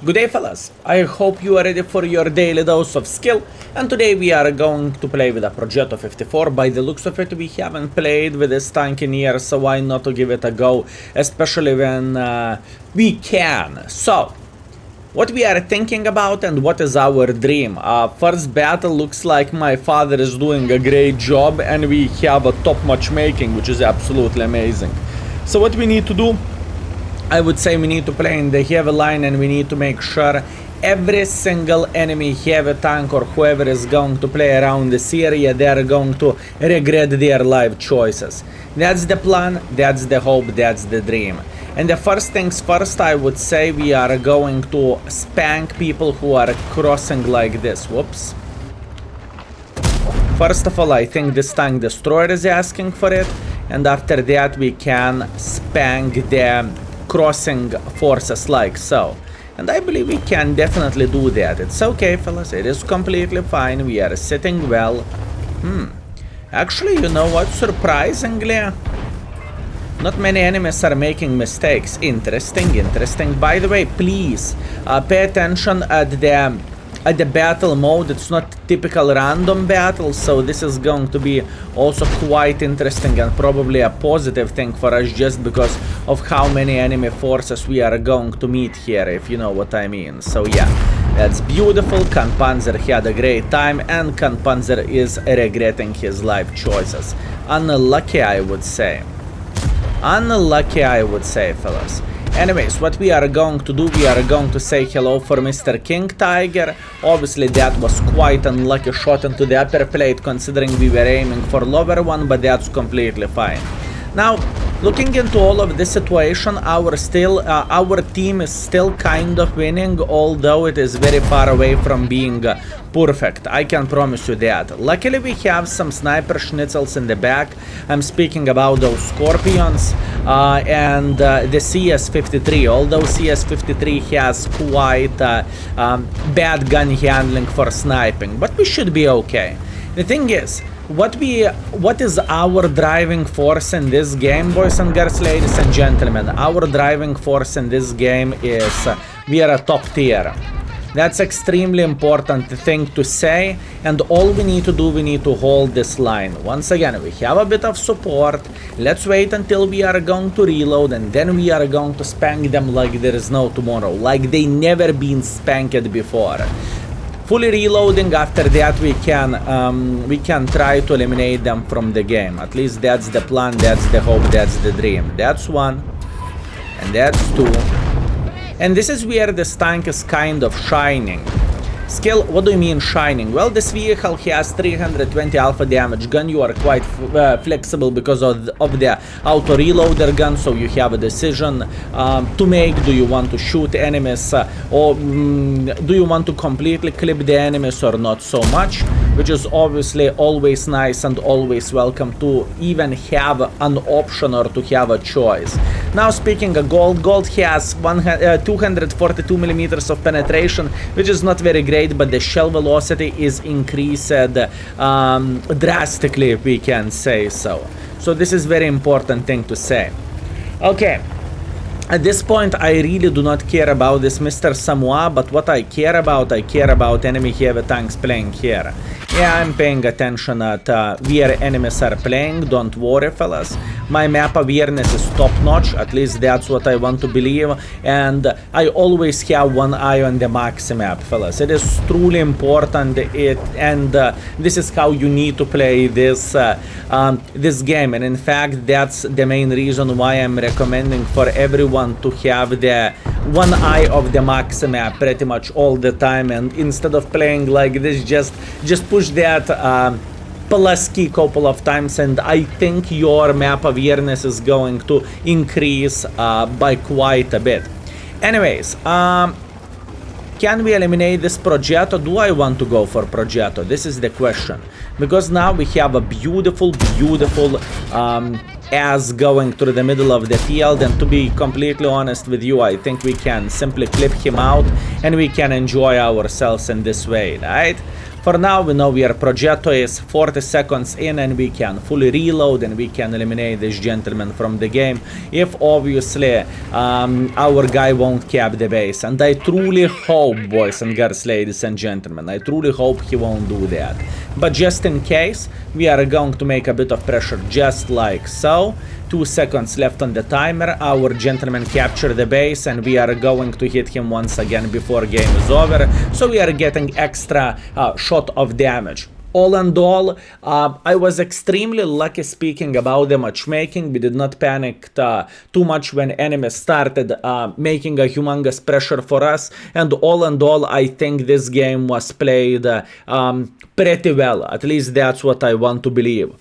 Good day, fellas. I hope you are ready for your daily dose of skill, and today we are going to play with a Progetto 54. By the looks of it, we haven't played with this tank in years, so why not to give it a go, especially when we can. So, what we are thinking about and what is our dream? First battle looks like my father is doing a great job, and we have a top matchmaking, which is absolutely amazing. So what we need to do, I would say we need to play in the heavy line, and we need to make sure every single enemy heavy tank or whoever is going to play around this area, they are going to regret their life choices. That's the plan, that's the hope, that's the dream. And the first things first, I would say we are going to spank people who are crossing like this. Whoops. First of all, I think this tank destroyer is asking for it, and after that we can spank the crossing forces like so. And I believe we can definitely do that. It's okay, fellas, it is completely fine, we are sitting well. Actually, you know what, surprisingly, not many enemies are making mistakes. Interesting. By the way, please pay attention at the battle mode. It's not typical random battle, so this is going to be also quite interesting and probably a positive thing for us, just because of how many enemy forces we are going to meet here, if you know what I mean. So yeah, that's beautiful. Panzer had a great time, and Panzer is regretting his life choices. Unlucky, I would say. Unlucky, I would say, fellas. Anyways, what we are going to do, we are going to say hello for Mr. King Tiger. Obviously, that was quite unlucky shot into the upper plate, considering we were aiming for lower one, but that's completely fine. Now, looking into all of this situation, our team is still kind of winning, although it is very far away from being perfect. I can promise you that. Luckily, we have some sniper schnitzels in the back. I'm speaking about those Scorpions and the CS-53. Although CS-53 has quite bad gun handling for sniping, but we should be okay. The thing is, what is our driving force in this game, boys and girls, ladies and gentlemen? Our driving force in this game is we are a top tier. That's extremely important thing to say, and all we need to do, we need to hold this line. Once again, we have a bit of support. Let's wait until we are going to reload, and then we are going to spank them like there is no tomorrow, like they never been spanked before. Fully reloading, after that we can try to eliminate them from the game. At least that's the plan, that's the hope, that's the dream. That's one, and that's two. And this is where this tank is kind of shining. Skill, what do you mean shining? Well, this vehicle has 320 alpha damage gun. You are quite flexible because of the auto reloader gun, so you have a decision to make. Do you want to shoot enemies or do you want to completely clip the enemies or not so much? Which is obviously always nice and always welcome to even have an option or to have a choice. Now, speaking of gold, gold has 242 millimeters of penetration, which is not very great, but the shell velocity is increased drastically, if we can say so. So this is very important thing to say. Okay. At this point, I really do not care about this Mr. Samoa, but what I care about enemy heavy tanks playing here. Yeah, I'm paying attention at where enemies are playing, don't worry, fellas. My map awareness is top-notch, at least that's what I want to believe, and I always have one eye on the maxi map, fellas. It is truly important, and this is how you need to play this this game, and in fact, that's the main reason why I'm recommending for everyone to have the one eye of the maxi map pretty much all the time, and instead of playing like this, just push that plus key couple of times, and I think your map awareness is going to increase by quite a bit. Anyways, can we eliminate this Progetto? Do I want to go for Progetto? This is the question. Because now we have a beautiful ass going through the middle of the field, and to be completely honest with you, I think we can simply clip him out and we can enjoy ourselves in this way, right? For now, we know where Progetto is 40 seconds in, and we can fully reload and we can eliminate this gentleman from the game if obviously our guy won't cap the base. And I truly hope, boys and girls, ladies and gentlemen, I truly hope he won't do that. But just in case, we are going to make a bit of pressure just like so. 2 seconds left on the timer. Our gentleman captured the base and we are going to hit him once again before game is over. So we are getting extra shot of damage. All in all, I was extremely lucky speaking about the matchmaking. We did not panic too much when enemies started making a humongous pressure for us. And all in all, I think this game was played pretty well. At least that's what I want to believe.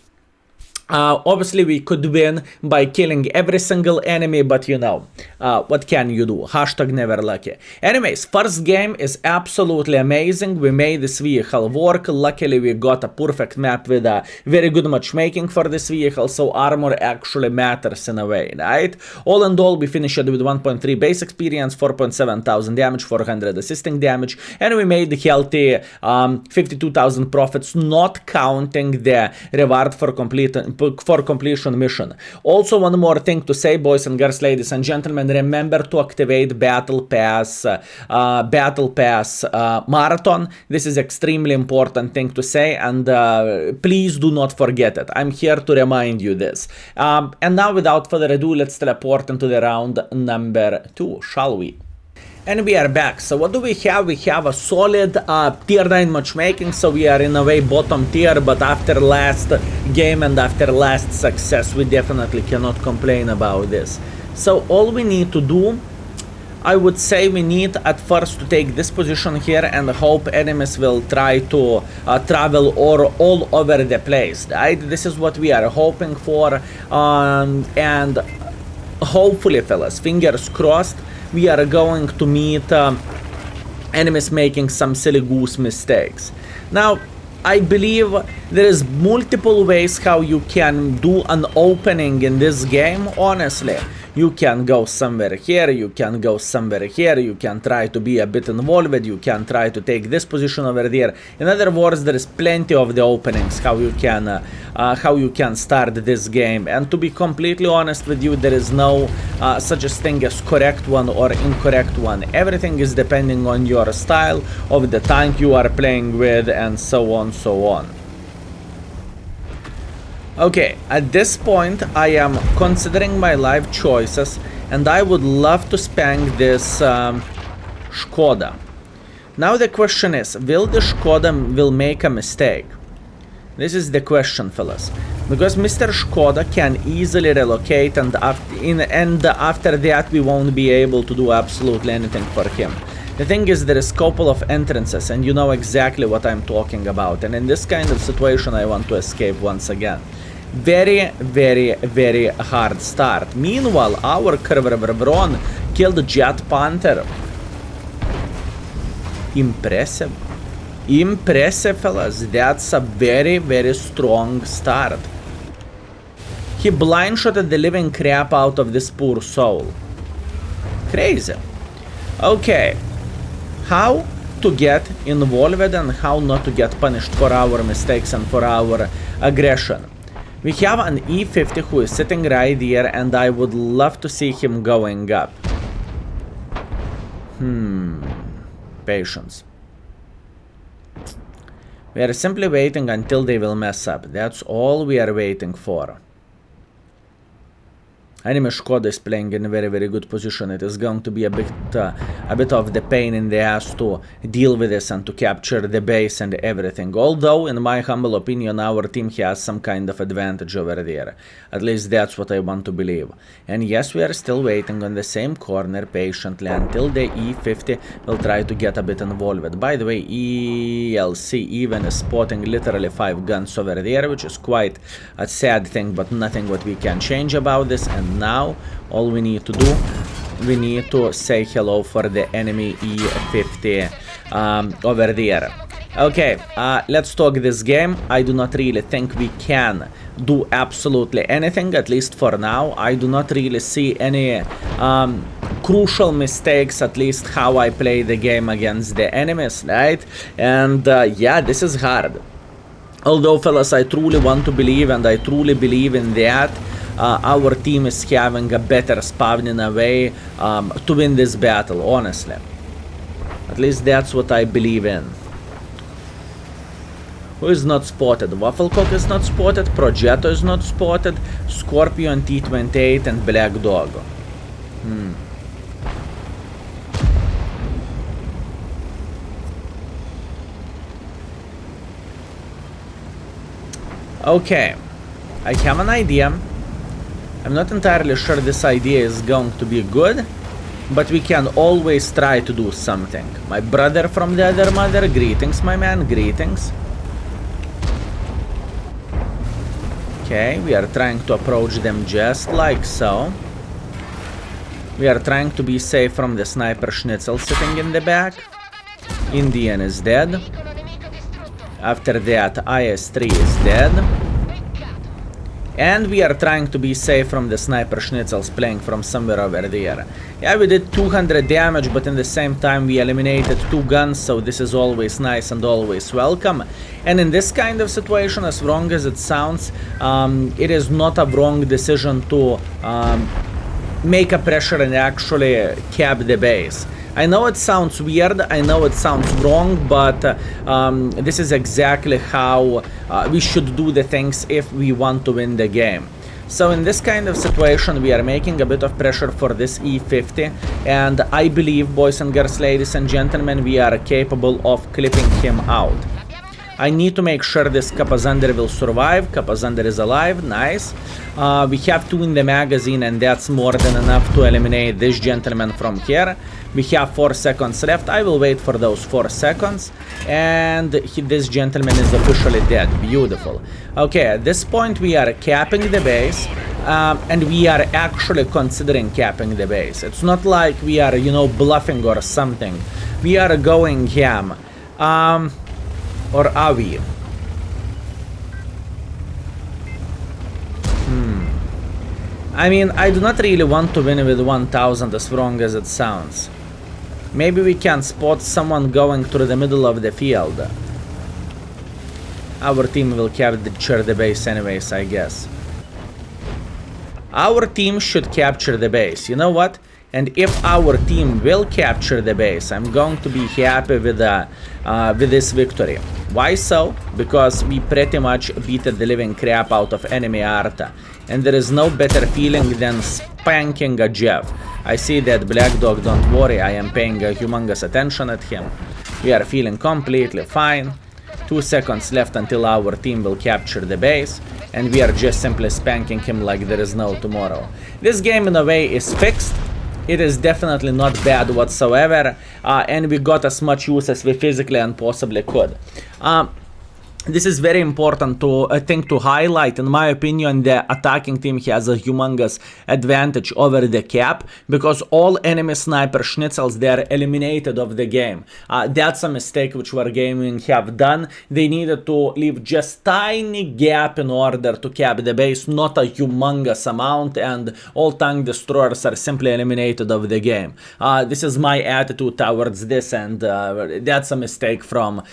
Obviously we could win by killing every single enemy, but you know, what can you do? Hashtag never lucky. Anyways, first game is absolutely amazing. We made this vehicle work. Luckily we got a perfect map with a very good matchmaking for this vehicle, so armor actually matters in a way, right? All in all, we finished with 1.3 base experience, 4.7 thousand damage, 400 assisting damage, and we made healthy 52,000 profits, not counting the reward for completion mission. Also, one more thing to say, boys and girls, ladies and gentlemen, remember to activate Battle Pass Marathon. This is extremely important thing to say, and please do not forget it. I'm here to remind you this. And now, without further ado, let's teleport into the round number 2, shall we? And we are back. So what do we have? We have a solid tier 9 matchmaking, so we are in a way bottom tier, but after last game and after last success, we definitely cannot complain about this. So all we need to do, I would say we need at first to take this position here and hope enemies will try to travel all over the place, right? This is what we are hoping for, and hopefully, fellas, fingers crossed, we are going to meet enemies making some silly goose mistakes. Now, I believe there is multiple ways how you can do an opening in this game, honestly. You can go somewhere here, you can go somewhere here, you can try to be a bit involved, you can try to take this position over there. In other words, there is plenty of the openings how you can start this game. And to be completely honest with you, there is no such a thing as correct one or incorrect one. Everything is depending on your style of the tank you are playing with, and so on, so on. Okay, at this point I am considering my life choices, and I would love to spank this Skoda. Now the question is, will the Skoda will make a mistake? This is the question, fellas. Because Mr. Skoda can easily relocate, and after that we won't be able to do absolutely anything for him. The thing is, there is a couple of entrances, and you know exactly what I'm talking about. And in this kind of situation, I want to escape once again. Very, very, very hard start. Meanwhile, our Kerverbron killed Jet Panther. Impressive. Impressive, fellas. That's a very, very strong start. He blind-shotted the living crap out of this poor soul. Crazy. Okay. How to get involved and how not to get punished for our mistakes and for our aggression. We have an E50 who is sitting right here, and I would love to see him going up. Patience. We are simply waiting until they will mess up. That's all we are waiting for. Enemy Skoda is playing in a very, very good position. It is going to be a bit of the pain in the ass to deal with this and to capture the base and everything. Although, in my humble opinion, our team has some kind of advantage over there. At least that's what I want to believe. And yes, we are still waiting on the same corner patiently until the E50 will try to get a bit involved. By the way, ELC even is spotting literally 5 guns over there, which is quite a sad thing, but nothing what we can change about this. And now all we need to do, we need to say hello for the enemy E50 over there. Okay, let's talk this game. I do not really think we can do absolutely anything, at least for now. I do not really see any crucial mistakes, at least how I play the game against the enemies, right? And yeah, this is hard. Although, fellas, I truly want to believe, and I truly believe in that, our team is having a better spawn in a way to win this battle, honestly. At least that's what I believe in. Who is not spotted? Wafflecock is not spotted, Progetto is not spotted, Scorpion, T28 and Black Dog. Okay, I have an idea. I'm not entirely sure this idea is going to be good, but we can always try to do something. My brother from the other mother, greetings, my man, greetings. Okay, we are trying to approach them just like so. We are trying to be safe from the sniper schnitzel sitting in the back. Indian is dead. After that, IS-3 is dead. And we are trying to be safe from the sniper schnitzels playing from somewhere over there. Yeah, we did 200 damage, but in the same time we eliminated 2 guns, so this is always nice and always welcome. And in this kind of situation, as wrong as it sounds, it is not a wrong decision to make a pressure and actually cap the base. I know it sounds weird, I know it sounds wrong, but this is exactly how we should do the things if we want to win the game. So in this kind of situation, we are making a bit of pressure for this E50, and I believe, boys and girls, ladies and gentlemen, we are capable of clipping him out. I need to make sure this Capazander will survive. Capazander is alive, nice. We have 2 in the magazine, and that's more than enough to eliminate this gentleman from here. We have 4 seconds left. I will wait for those 4 seconds, and this gentleman is officially dead. Beautiful. Okay, at this point we are capping the base, and we are actually considering capping the base. It's not like we are, you know, bluffing or something. We are going ham. Or are we? I mean, I do not really want to win with 1000 as wrong as it sounds. Maybe we can spot someone going through the middle of the field. Our team will capture the base anyways, I guess. Our team should capture the base. You know what? And if our team will capture the base, I'm going to be happy with this victory. Why so? Because we pretty much beat the living crap out of enemy Arta. And there is no better feeling than spanking a Jeff. I see that Black Dog, don't worry, I am paying a humongous attention at him. We are feeling completely fine. 2 seconds left until our team will capture the base, and we are just simply spanking him like there is no tomorrow. This game in a way is fixed. It is definitely not bad whatsoever, and we got as much use as we physically and possibly could. This is very important thing to highlight. In my opinion, the attacking team has a humongous advantage over the cap, because all enemy sniper schnitzels, they are eliminated of the game. That's a mistake which Wargaming have done. They needed to leave just tiny gap in order to cap the base, not a humongous amount, and all tank destroyers are simply eliminated of the game. This is my attitude towards this, and that's a mistake from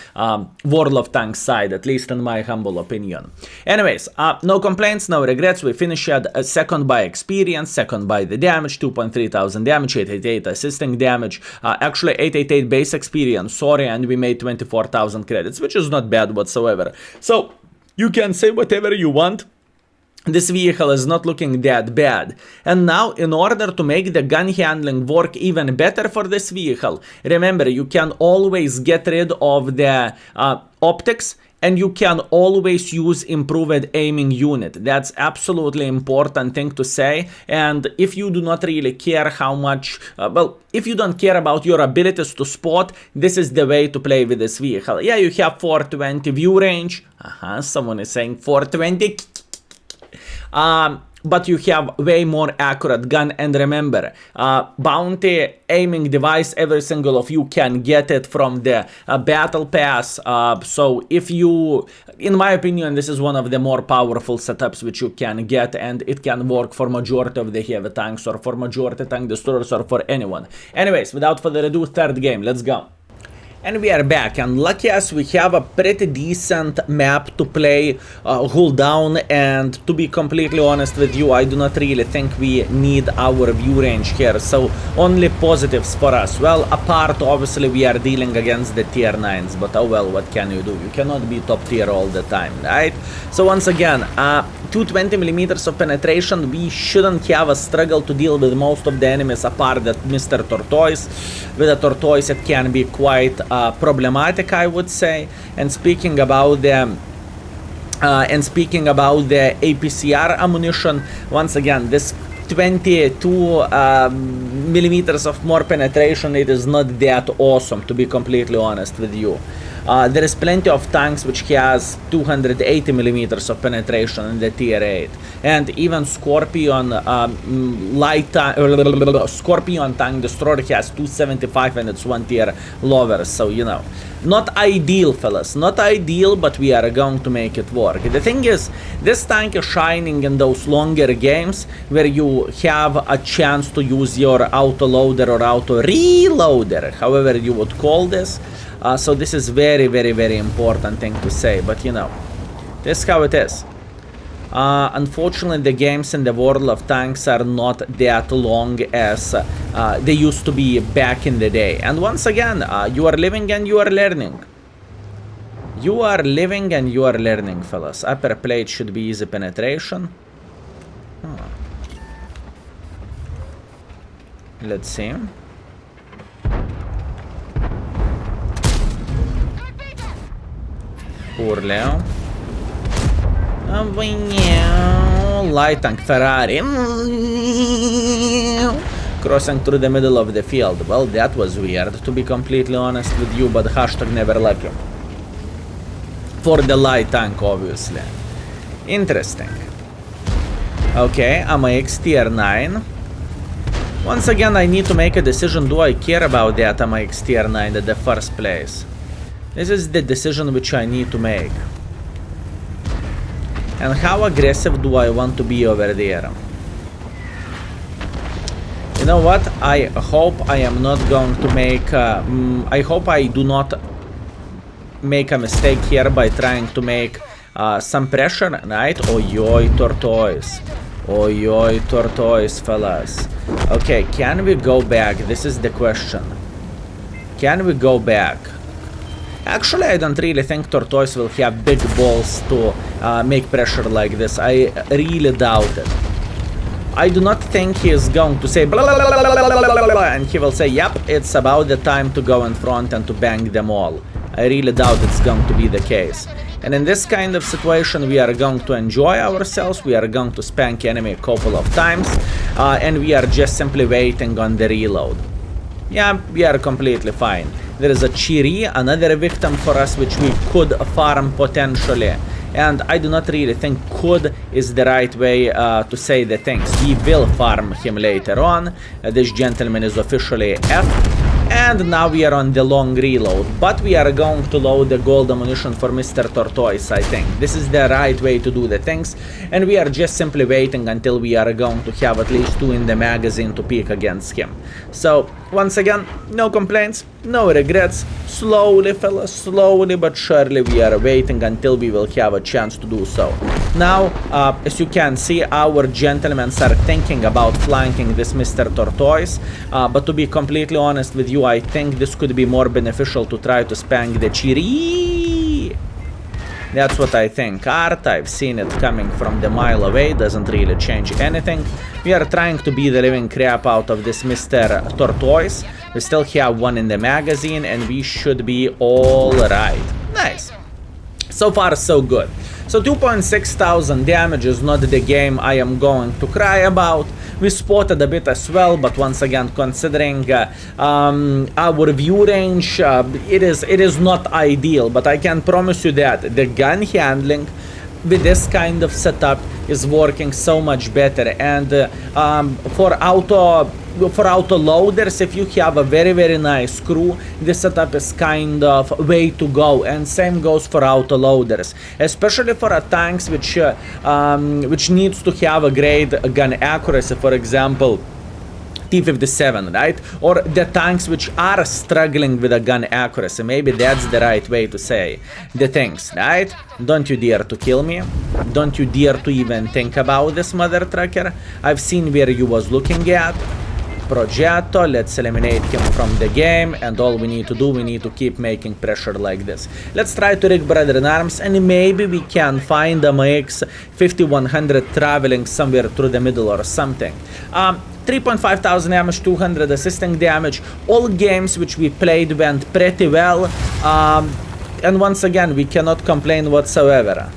World of Tanks side, at least in my humble opinion. Anyways, no complaints, no regrets. We finished at second by experience, second by the damage, 2,300 damage, 888 assisting damage, actually 888 base experience, sorry, and we made 24,000 credits, which is not bad whatsoever. So, you can say whatever you want. This vehicle is not looking that bad. And now, in order to make the gun handling work even better for this vehicle, remember, you can always get rid of the optics, and you can always use improved aiming unit. That's absolutely important thing to say. And if you do not really care how much, well, if you don't care about your abilities to spot, this is the way to play with this vehicle. Yeah, you have 420 view range. Someone is saying 420. but you have way more accurate gun. And remember, bounty aiming device, every single of you can get it from the battle pass. So if you, in my opinion, this is one of the more powerful setups which you can get, and it can work for majority of the heavy tanks, or for majority tank destroyers, or for anyone. Anyways, without further ado, third game, let's go. And we are back, and lucky us, we have a pretty decent map to play, hold down, and to be completely honest with you, I do not really think we need our view range here, so only positives for us. Well, apart, obviously, we are dealing against the tier 9s, but oh well, what can you do? You cannot be top tier all the time, right? So once again, 220mm of penetration, we shouldn't have a struggle to deal with most of the enemies apart that Mr. Tortoise. With a Tortoise, it can be quite problematic, I would say. And speaking about the APCR ammunition, once again, this 22mm of more penetration, it is not that awesome, to be completely honest with you. There is plenty of tanks which has 280mm of penetration in the tier 8, and even Scorpion Scorpion tank destroyer has 275 and it's one tier lower, so you know, not ideal, fellas, not ideal, but we are going to make it work. The thing is, this tank is shining in those longer games where you have a chance to use your auto loader or auto reloader, however you would call this. So this is very, very, very important thing to say, but you know, this is how it is. Unfortunately, the games in the world of tanks are not that long as they used to be back in the day. And once again, you are living and you are learning. You are living and you are learning, fellas. Upper plate should be easy penetration. Let's see. Poor Leo. Light tank Ferrari. Crossing through the middle of the field. Well, that was weird, to be completely honest with you, but hashtag never lucky. For the light tank, obviously. Interesting. Okay, AMX tier 9. Once again, I need to make a decision. Do I care about that AMX tier 9 in the first place? This is the decision which I need to make. And how aggressive do I want to be over there? You know what? I hope I am not going to make... I hope I do not make a mistake here by trying to make some pressure, right? Oi, Tortoise. Oi, Tortoise, fellas. Okay, can we go back? This is the question. Can we go back? Actually, I don't really think Tortoise will have big balls to make pressure like this. I really doubt it. I do not think he is going to say blah, blah, blah, blah, blah, blah, blah, and he will say, yep, it's about the time to go in front and to bang them all. I really doubt it's going to be the case. And in this kind of situation, we are going to enjoy ourselves, we are going to spank enemy a couple of times, and we are just simply waiting on the reload. Yeah, we are completely fine. There is a Chiri, another victim for us, which we could farm potentially. And I do not really think could is the right way to say the things. We will farm him later on. This gentleman is officially F. And now we are on the long reload. But we are going to load the gold ammunition for Mr. Tortoise, I think. This is the right way to do the things. And we are just simply waiting until we are going to have at least 2 in the magazine to pick against him. So, once again, no complaints, no regrets. Slowly, fellas, slowly but surely we are waiting until we will have a chance to do so. Now, as you can see, our gentlemen are thinking about flanking this Mr. Tortoise. But to be completely honest with you, I think this could be more beneficial to try to spank the Chiri. That's what I think. Art, I've seen it coming from the mile away, doesn't really change anything. We are trying to beat the living crap out of this Mr. Tortoise. We still have 1 in the magazine and we should be alright. Nice. So far, so good. So 2,600 damage is not the game I am going to cry about. We spotted a bit as well, but once again, considering our view range, it is not ideal. But I can promise you that the gun handling, with this kind of setup is working so much better. And for auto loaders, if you have a very nice crew, this setup is kind of way to go. And same goes for auto loaders, especially for tanks which needs to have a great gun accuracy, for example T-57, right? Or the tanks which are struggling with a gun accuracy. Maybe that's the right way to say the things, right? Don't you dare to kill me. Don't you dare to even think about this, mother trucker. I've seen where you was looking at. Progetto, let's eliminate him from the game, and all we need to do, we need to keep making pressure like this. Let's try to rig Brother in Arms, and maybe we can find a MX 5100 traveling somewhere through the middle or something. 3.5 thousand damage, 200 assisting damage. All games which we played went pretty well, and once again, we cannot complain whatsoever.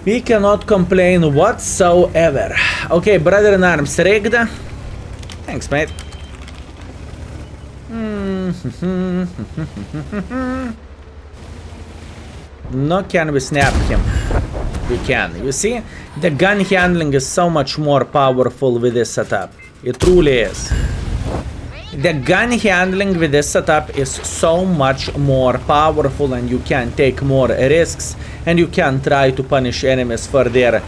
We cannot complain whatsoever. Okay, Brother in Arms rigged. Thanks, mate. No, can we snap him? We can. You see, the gun handling is so much more powerful with this setup. It truly is. The gun handling with this setup is so much more powerful, and you can take more risks, and you can try to punish enemies for their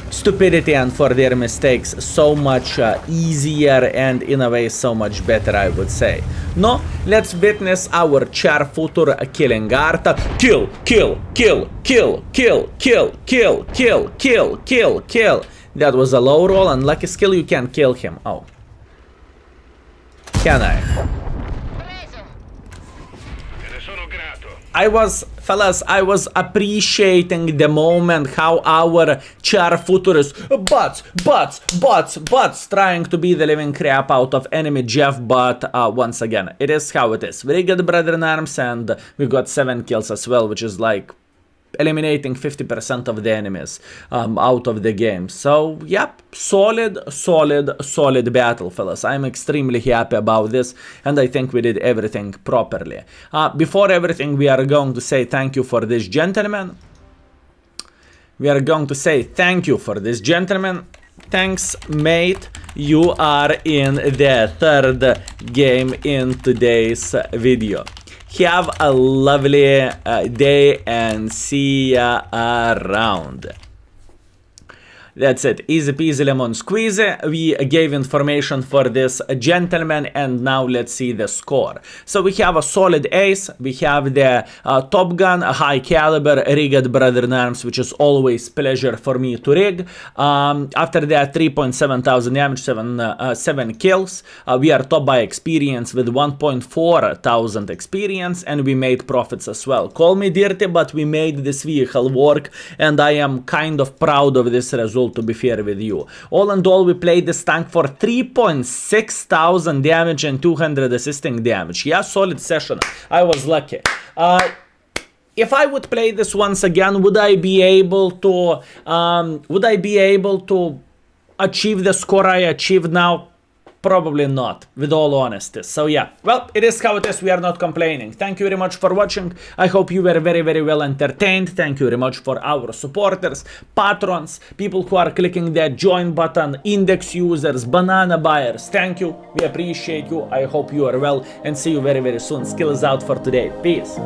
stupidity and for their mistakes so much easier, and in a way so much better, I would say. No, let's witness our char future killing art. Kill, kill, kill, kill, kill, kill, kill, kill, kill, kill, kill. That was a low roll, and lucky skill, you can kill him. Oh. Can I? Fellas, I was appreciating the moment how our char future is bots trying to beat the living crap out of enemy Jeff, but once again, it is how it is. Very good, Brother in Arms, and we got 7 kills as well, which is like eliminating 50% of the enemies out of the game. So, yep, solid battle, fellas. I'm extremely happy about this, and I think we did everything properly. Before everything, we are going to say thank you for this gentleman. Thanks, mate. You are in the 3rd game in today's video. Have a lovely day, and see ya around. That's it. Easy peasy lemon squeezy. We gave information for this gentleman, and now let's see the score. So we have a solid ace. We have the Top Gun, a high caliber, rigged Brother in Arms, which is always pleasure for me to rig. After that, 3.7 thousand damage, 7 kills. We are top by experience with 1.4 thousand experience, and we made profits as well. Call me dirty, but we made this vehicle work, and I am kind of proud of this result, to be fair with you. All in all, we played this tank for 3.6 thousand damage and 200 assisting damage. Yeah, solid session. I was lucky. If I would play this once again, would I be able to achieve the score I achieved now? Probably not, with all honesty. So yeah, well, it is how it is. We are not complaining. Thank you very much for watching. I hope you were very well entertained. Thank you very much for our supporters, patrons, people who are clicking that join button, index users, banana buyers. Thank you. We appreciate you. I hope you are well, and see you very soon. Skill is out for today. Peace.